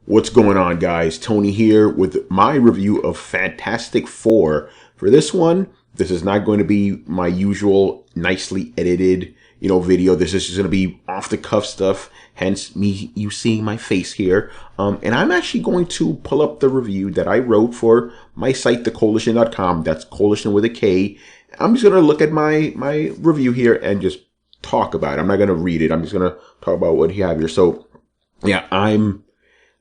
What's going on, guys? Tony here with my review of Fantastic Four. For this one, this is not going to be my usual nicely edited, video. This is just going to be off the cuff stuff. Hence you seeing my face here. And I'm actually going to pull up the review that I wrote for my site, thecoalition.com. That's coalition with a K. I'm just going to look at my review here and just talk about it. I'm not going to read it. I'm just going to talk about what you have here. So, yeah, I'm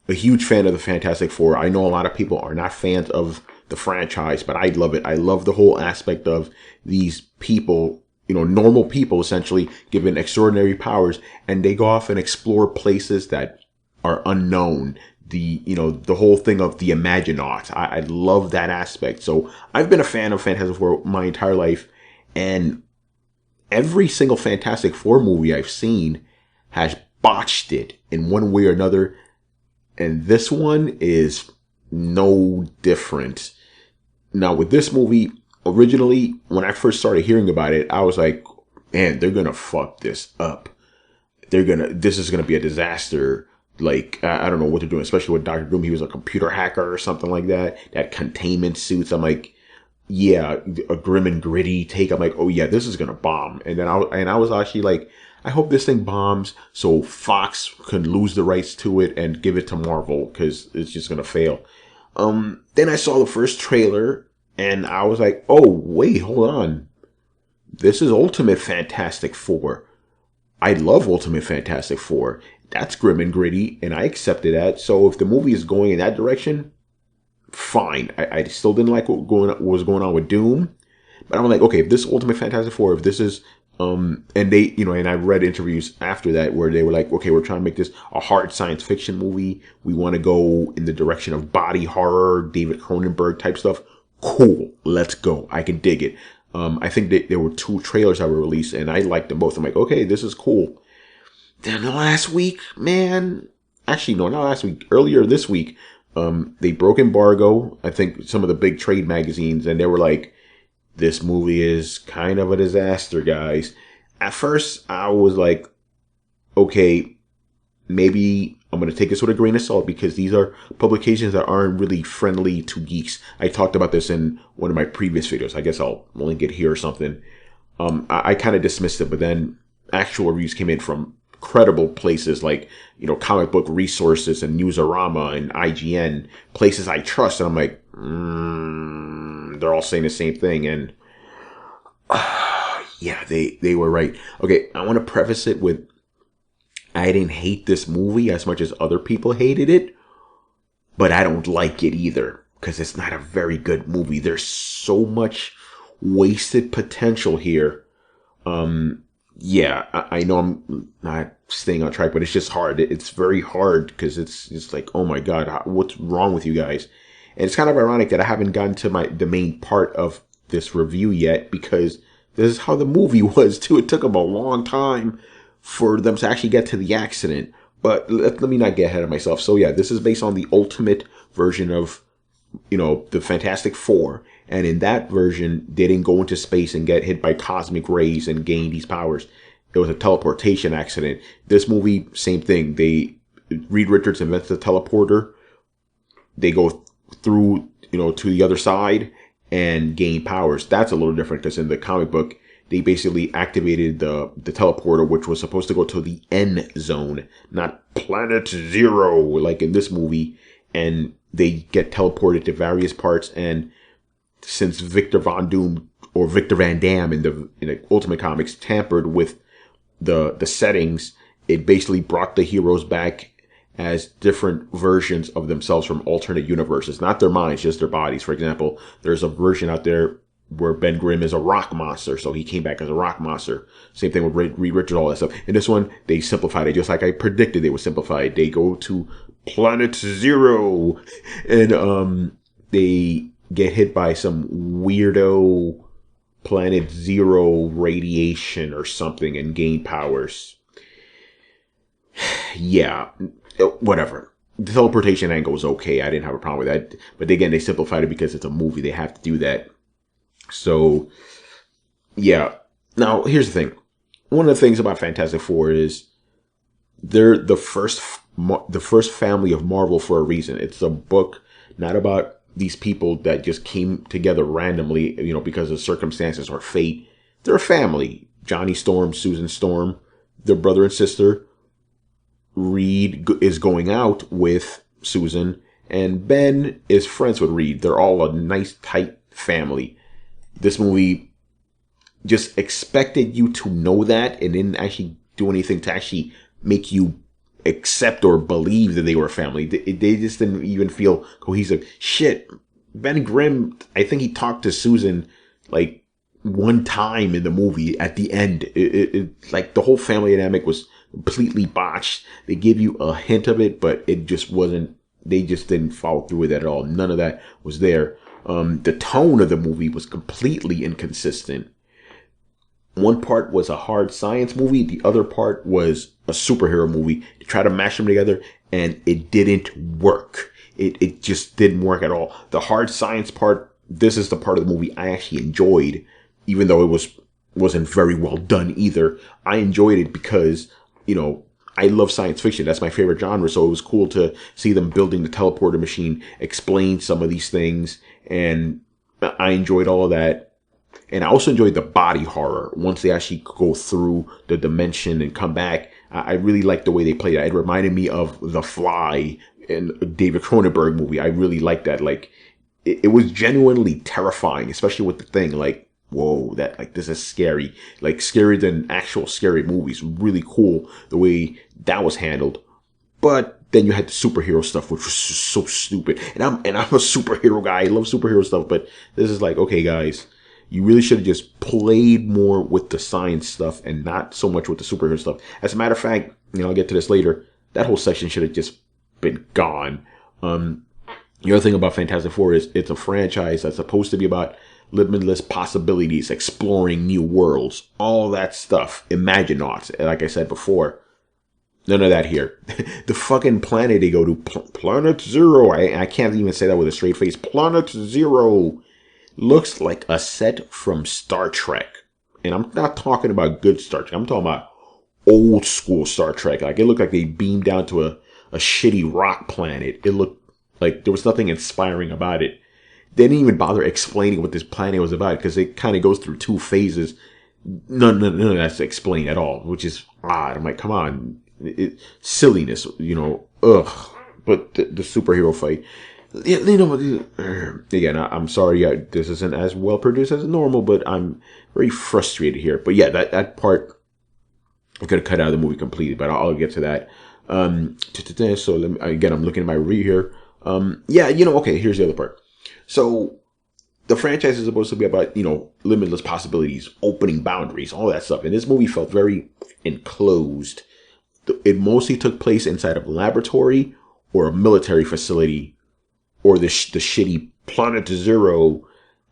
a huge fan of the Fantastic Four. I know a lot of people are not fans of the franchise, but I love it. I love the whole aspect of these people, normal people essentially given extraordinary powers, and they go off and explore places that are unknown. The whole thing of the Imaginauts. I love that aspect. So I've been a fan of Fantastic Four my entire life, and every single Fantastic Four movie I've seen has botched it in one way or another. And this one is no different. Now, with this movie, originally, when I first started hearing about it, I was like, man, they're going to fuck this up. This is going to be a disaster. Like, I don't know what they're doing, especially with Dr. Doom. He was a computer hacker or something like that. That containment suits. I'm like, yeah, a grim and gritty take. I'm like, oh yeah, this is going to bomb. And then I was actually like, I hope this thing bombs so Fox can lose the rights to it and give it to Marvel because it's just going to fail. Then I saw the first trailer and I was like, oh, wait, hold on. This is Ultimate Fantastic Four. I love Ultimate Fantastic Four. That's grim and gritty, and I accepted that. So if the movie is going in that direction, fine. I still didn't like what was going on with Doom. But I'm like, okay, if this Ultimate Fantastic Four, if this is and they, and I read interviews after that where they were like, okay, we're trying to make this a hard science fiction movie. We want to go in the direction of body horror, David Cronenberg type stuff. Cool. Let's go. I can dig it. I think there were 2 trailers that were released and I liked them both. I'm like, okay, this is cool. Then last week, man, actually, no, not last week, earlier this week, they broke embargo. I think some of the big trade magazines, and they were like, this movie is kind of a disaster, guys. At first, I was like, okay, maybe I'm going to take this with a grain of salt because these are publications that aren't really friendly to geeks. I talked about this in one of my previous videos. I guess I'll link it here or something. I kind of dismissed it, but then actual reviews came in from credible places like, Comic Book Resources and Newsarama and IGN, places I trust. And I'm like, they're all saying the same thing. And yeah, they were right. Okay, I want to preface it with, I didn't hate this movie as much as other people hated it, but I don't like it either because it's not a very good movie. There's so much wasted potential here. Yeah, I know I'm not staying on track, but it's just hard. It's very hard because it's just like, oh my God, what's wrong with you guys? And it's kind of ironic that I haven't gotten to the main part of this review yet because this is how the movie was too. It took them a long time for them to actually get to the accident. But let me not get ahead of myself. So yeah, this is based on the ultimate version of, the Fantastic Four. And in that version, they didn't go into space and get hit by cosmic rays and gain these powers. It was a teleportation accident. This movie, same thing. Reed Richards invents the teleporter. They go through, to the other side and gain powers. That's a little different because in the comic book, they basically activated the teleporter, which was supposed to go to the end zone, not Planet Zero, like in this movie. And they get teleported to various parts. And since Victor Von Doom or Victor Van Dam in the Ultimate Comics tampered with the settings, it basically brought the heroes back as different versions of themselves from alternate universes, not their minds, just their bodies. For example, there's a version out there where Ben Grimm is a rock monster, so he came back as a rock monster. Same thing with Reed Richards, all that stuff. In this one, they simplified it, just like I predicted they would simplify it. They go to Planet Zero, and they get hit by some weirdo Planet Zero radiation or something and gain powers. Yeah, whatever. The teleportation angle was okay. I didn't have a problem with that. But again, they simplified it because it's a movie. They have to do that. So, yeah. Now, here's the thing. One of the things about Fantastic Four is they're the first the first family of Marvel for a reason. It's a book not about these people that just came together randomly, because of circumstances or fate. They're a family. Johnny Storm, Susan Storm, their brother and sister. Reed is going out with Susan, and Ben is friends with Reed. They're all a nice, tight family. This movie just expected you to know that and didn't actually do anything to actually make you accept or believe that they were a family. They just didn't even feel cohesive. Shit, Ben Grimm, I think he talked to Susan like one time in the movie at the end. It like the whole family dynamic was completely botched. They give you a hint of it, but it just wasn't. They just didn't follow through with it at all. None of that was there. The tone of the movie was completely inconsistent. One part was a hard science movie. The other part was a superhero movie. They tried to mash them together and it didn't work. It just didn't work at all. The hard science part, this is the part of the movie I actually enjoyed, even though it wasn't very well done either. I enjoyed it because, I love science fiction. That's my favorite genre. So it was cool to see them building the teleporter machine, explain some of these things. And I enjoyed all of that. And I also enjoyed the body horror. Once they actually go through the dimension and come back, I really liked the way they played it. It reminded me of The Fly in a David Cronenberg movie. I really liked that. Like, it was genuinely terrifying, especially with the thing. Like, whoa, this is scary. Like, scarier than actual scary movies. Really cool the way that was handled. But then you had the superhero stuff, which was just so stupid. And I'm a superhero guy. I love superhero stuff. But this is like, okay, guys, you really should have just played more with the science stuff and not so much with the superhero stuff. As a matter of fact, I'll get to this later. That whole section should have just been gone. The other thing about Fantastic Four is it's a franchise that's supposed to be about limitless possibilities, exploring new worlds, all that stuff. Imaginauts, like I said before. None of that here. The fucking planet they go to, Planet Zero. I can't even say that with a straight face. Planet Zero looks like a set from Star Trek. And I'm not talking about good Star Trek. I'm talking about old school Star Trek. Like, it looked like they beamed down to a shitty rock planet. It looked like there was nothing inspiring about it. They didn't even bother explaining what this planet was about because it kind of goes through two phases. None of that's explained at all, which is odd. I'm like, come on. Silliness, ugh. But the superhero fight, again, I'm sorry, this isn't as well produced as normal, but I'm very frustrated here. But yeah, that part I'm gonna cut out of the movie completely, but I'll get to that. So again, I'm looking at my review here. Okay, here's the other part. So the franchise is supposed to be about, limitless possibilities, opening boundaries, all that stuff. And this movie felt very enclosed. It mostly took place inside of a laboratory or a military facility or the shitty Planet Zero.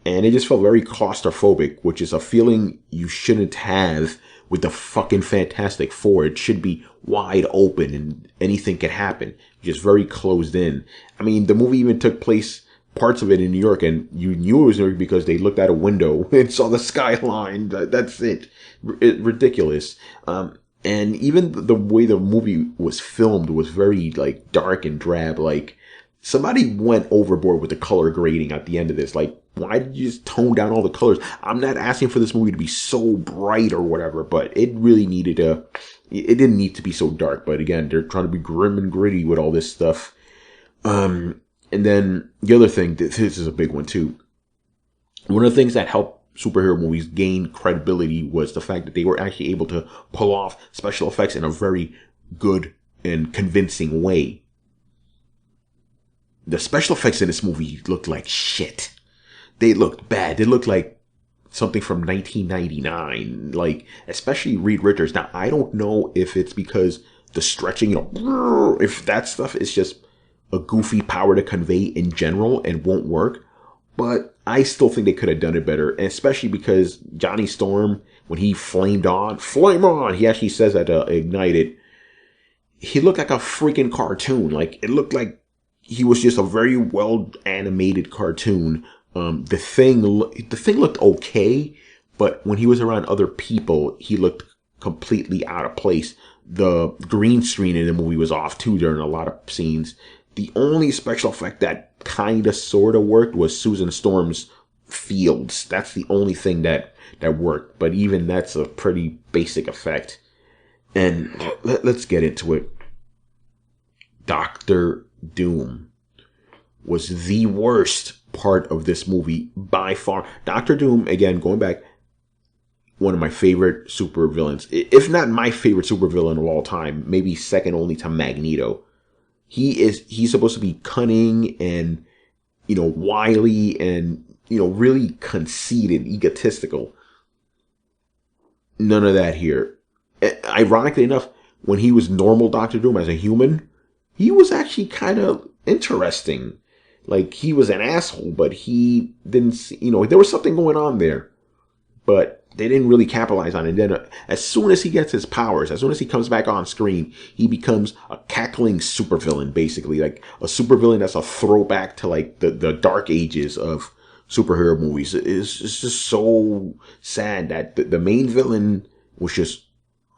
And it just felt very claustrophobic, which is a feeling you shouldn't have with the fucking Fantastic Four. It should be wide open and anything can happen. Just very closed in. I mean, the movie even took place, parts of it in New York, and you knew it was New York because they looked out a window and saw the skyline. That's it. Ridiculous. And even the way the movie was filmed was very, like, dark and drab. Like, somebody went overboard with the color grading at the end of this. Like, why did you just tone down all the colors? I'm not asking for this movie to be so bright or whatever, but it really needed it didn't need to be so dark. But again, they're trying to be grim and gritty with all this stuff. And then the other thing, this is a big one too. One of the things that helped superhero movies gain credibility was the fact that they were actually able to pull off special effects in a very good and convincing way. The special effects in this movie looked like shit. They looked bad. They looked like something from 1999. Like, especially Reed Richards. Now, I don't know if it's because the stretching, if that stuff is just a goofy power to convey in general and won't work. But I still think they could have done it better. And especially because Johnny Storm, when he flame on, he actually says that ignited. He looked like a freaking cartoon. Like, it looked like he was just a very well animated cartoon. The thing looked okay, but when he was around other people, he looked completely out of place. The green screen in the movie was off too during a lot of scenes. The only special effect that kind of sort of worked was Susan Storm's fields. That's the only thing that worked. But even that's a pretty basic effect. And let's get into it. Doctor Doom was the worst part of this movie by far. Doctor Doom, again, going back, one of my favorite supervillains, if not my favorite supervillain of all time, maybe second only to Magneto. He's supposed to be cunning and, wily and, really conceited, egotistical. None of that here. Ironically enough, when he was normal Doctor Doom as a human, he was actually kind of interesting. Like, he was an asshole, but he didn't see, there was something going on there. But they didn't really capitalize on it. Then as soon as he gets his powers, as soon as he comes back on screen, he becomes a cackling supervillain, basically. Like a supervillain that's a throwback to like the dark ages of superhero movies. It's just so sad that the main villain was just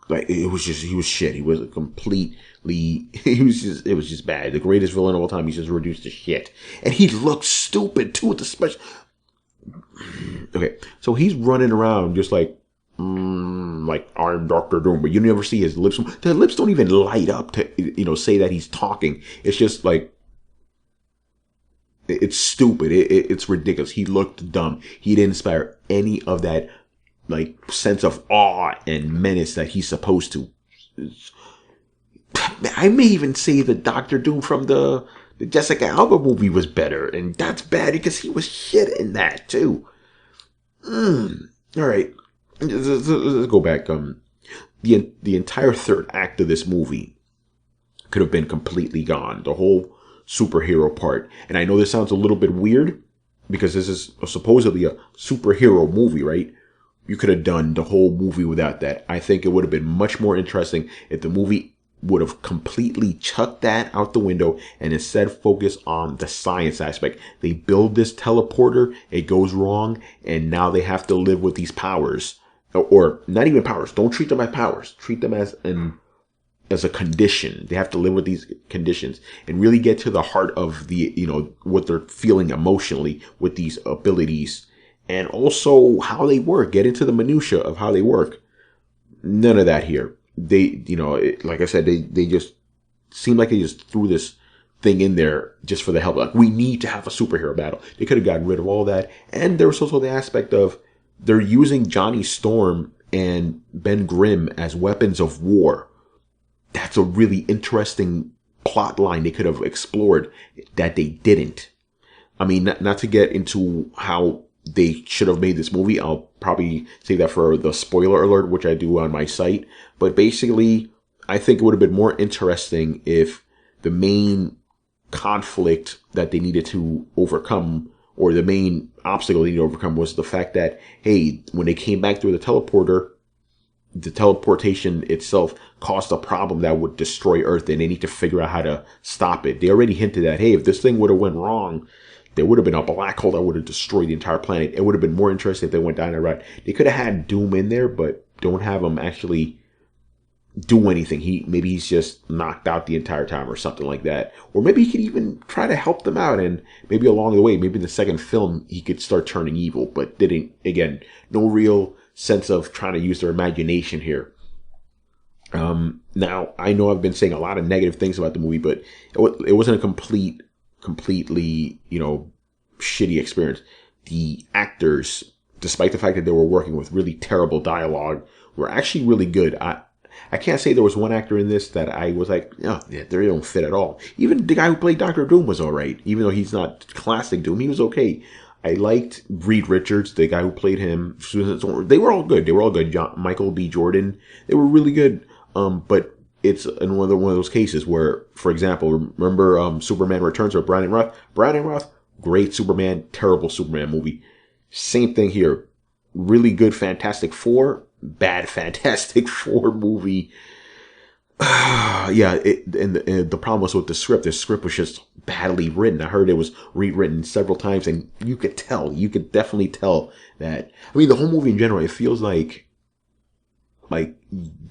like, he was shit. He was it was just bad. The greatest villain of all time, he's just reduced to shit. And he looked stupid too with the special. Okay, so he's running around just like I'm Doctor Doom, but you never see his lips. The lips don't even light up to say that he's talking. It's just like, it's stupid. It's ridiculous. He looked dumb. He didn't inspire any of that like sense of awe and menace that he's supposed to. I may even say the Doctor Doom from the Jessica Alba movie was better, and that's bad because he was shit in that too. All right, let's go back. The entire third act of this movie could have been completely gone. The whole superhero part, and I know this sounds a little bit weird because this is supposedly a superhero movie, right? You could have done the whole movie without that. I think it would have been much more interesting if the movie would have completely chucked that out the window and instead focused on the science aspect. They build this teleporter, it goes wrong, and now they have to live with these powers. Or not even powers. Don't treat them as powers. Treat them as a condition. They have to live with these conditions and really get to the heart of the, what they're feeling emotionally with these abilities, and also how they work. Get into the minutia of how they work. None of that here. They, like I said, they just seemed like they just threw this thing in there just for the help. Like, we need to have a superhero battle. They could have gotten rid of all that. And there was also the aspect of they're using Johnny Storm and Ben Grimm as weapons of war. That's a really interesting plot line they could have explored that they didn't. I mean, not to get into how they should have made this movie. I'll probably save that for the spoiler alert, which I do on my site. But basically, I think it would have been more interesting if the main conflict that they needed to overcome, or the main obstacle they needed to overcome, was the fact that, hey, when they came back through the teleportation itself caused a problem that would destroy Earth, and they need to figure out how to stop it. They already hinted that, hey, if this thing would have went wrong, there would have been a black hole that would have destroyed the entire planet. It would have been more interesting if they went down that route. They could have had Doom in there, but don't have him actually do anything. Maybe he's just knocked out the entire time or something like that. Or maybe he could even try to help them out, and maybe along the way, maybe in the second film, he could start turning evil, but didn't. Again, no real sense of trying to use their imagination here. Now, I know I've been saying a lot of negative things about the movie, but it wasn't a completely, shitty experience. The actors, despite the fact that they were working with really terrible dialogue, were actually really good. I can't say there was one actor in this that I was like, oh, yeah, they don't fit at all. Even the guy who played Doctor Doom was alright. Even though he's not classic Doom, he was okay. I liked Reed Richards, the guy who played him. They were all good. Michael B. Jordan, they were really good. But it's in one of those cases where, for example, remember Superman Returns with Brandon Routh? Brandon Routh, great Superman, terrible Superman movie. Same thing here. Really good Fantastic Four, bad Fantastic Four movie. Yeah, and the problem was with the script. The script was just badly written. I heard it was rewritten several times, and you could definitely tell that. I mean, the whole movie in general, it feels like like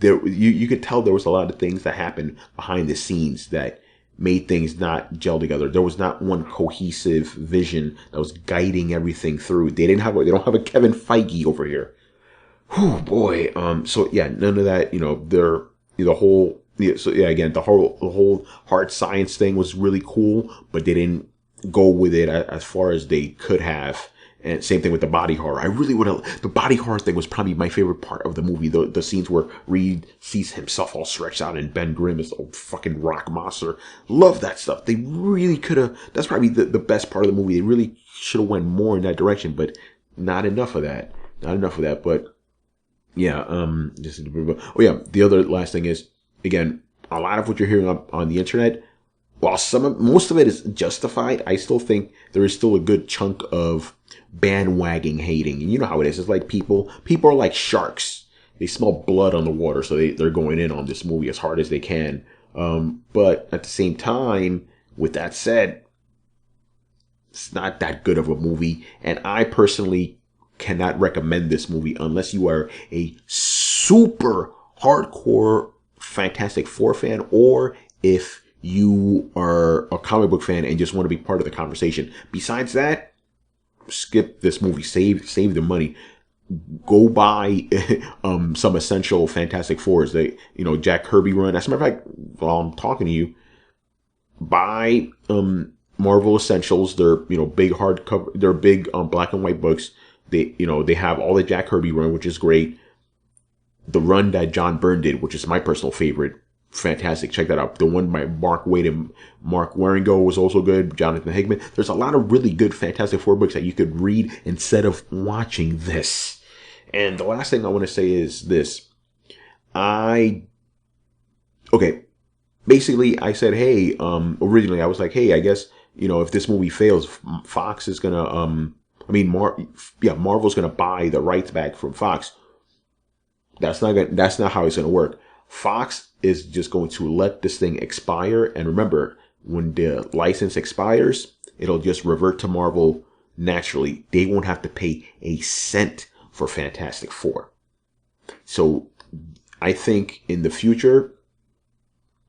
you could tell there was a lot of things that happened behind the scenes that made things not gel together. There was not one cohesive vision that was guiding everything through. They don't have a Kevin Feige over here. Whew, boy. So yeah, none of that. The whole. Yeah, so yeah, again, the whole hard science thing was really cool, but they didn't go with it as far as they could have. And same thing with the body horror. I really would have. The body horror thing was probably my favorite part of the movie. The scenes where Reed sees himself all stretched out and Ben Grimm is a fucking rock monster. Love that stuff. They really could have. That's probably the best part of the movie. They really should have went more in that direction, but not enough of that. Not enough of that. But yeah. Oh yeah. The other last thing is, again, a lot of what you're hearing on the internet, while most of it is justified, I still think there is still a good chunk of bandwagon hating. And you know how it is. It's like people are like sharks. They smell blood on the water, so they're going in on this movie as hard as they can. But at the same time, with that said, it's not that good of a movie. And I personally cannot recommend this movie unless you are a super hardcore Fantastic Four fan, or if you are a comic book fan and just want to be part of the conversation. Besides that, skip this movie. Save the money. Go buy some essential Fantastic Fours. Jack Kirby run. As a matter of fact, while I'm talking to you, buy Marvel Essentials. They're big hardcover. They're big black and white books. They have all the Jack Kirby run, which is great. The run that John Byrne did, which is my personal favorite, fantastic. Check that out. The one by Mark Waid and Mark Waringo was also good. Jonathan Hickman. There's a lot of really good Fantastic Four books that you could read instead of watching this. And the last thing I want to say is this. Basically I said, hey, originally I was like, hey, I guess, if this movie fails, Fox is gonna, Marvel's gonna buy the rights back from Fox. That's not how it's gonna work. Fox is just going to let this thing expire, and remember, when the license expires, it'll just revert to Marvel naturally. They won't have to pay a cent for Fantastic Four. So I think in the future,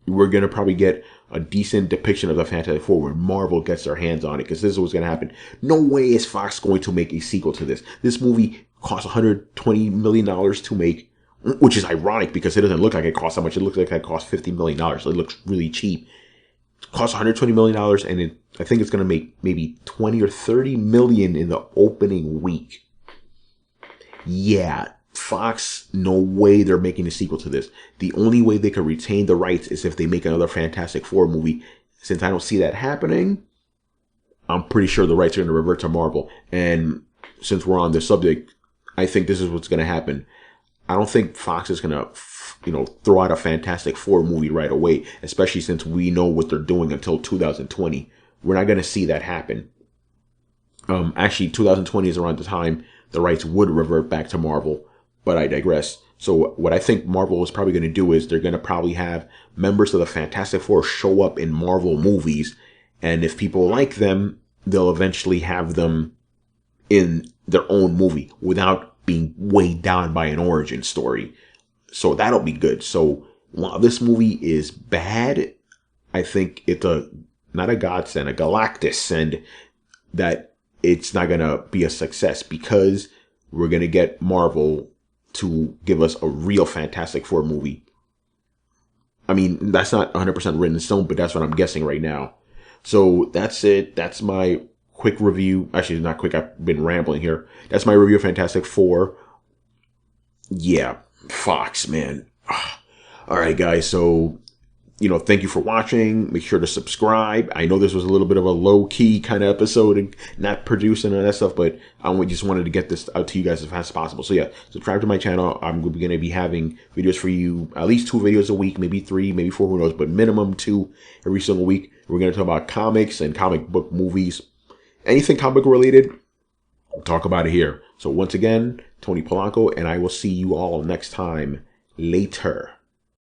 we're going to probably get a decent depiction of the Fantastic Four where Marvel gets their hands on it, because this is what's going to happen. No way is Fox going to make a sequel to this. This movie cost $120 million to make, which is ironic because it doesn't look like it costs that much. It looks like it cost $50 million. So it looks really cheap. It costs $120 million, and I think it's going to make maybe 20 or 30 million in the opening week. Yeah, Fox, no way they're making a sequel to this. The only way they could retain the rights is if they make another Fantastic Four movie. Since I don't see that happening, I'm pretty sure the rights are going to revert to Marvel. And since we're on this subject, I think this is what's going to happen. I don't think Fox is going to, throw out a Fantastic Four movie right away, especially since we know what they're doing until 2020. We're not going to see that happen. Actually, 2020 is around the time the rights would revert back to Marvel, but I digress. So what I think Marvel is probably going to do is they're going to probably have members of the Fantastic Four show up in Marvel movies, and if people like them, they'll eventually have them in their own movie without being weighed down by an origin story. So that'll be good. So while this movie is bad, I think it's not a godsend, a galactus send, that it's not going to be a success, because we're going to get Marvel to give us a real Fantastic Four movie. I mean, that's not 100% written in stone, but that's what I'm guessing right now. So that's it. That's my quick review. Actually, not quick. I've been rambling here. That's my review of Fantastic Four. Yeah, Fox, man. All right, guys. So, thank you for watching. Make sure to subscribe. I know this was a little bit of a low-key kind of episode and not producing and that stuff, but I just wanted to get this out to you guys as fast as possible. So yeah, subscribe to my channel. I'm going to be having videos for you, at least 2 videos a week, maybe 3, maybe 4, who knows, but minimum 2 every single week. We're going to talk about comics and comic book movies. Anything comic related, we'll talk about it here. So once again, Tony Polanco, and I will see you all next time. Later.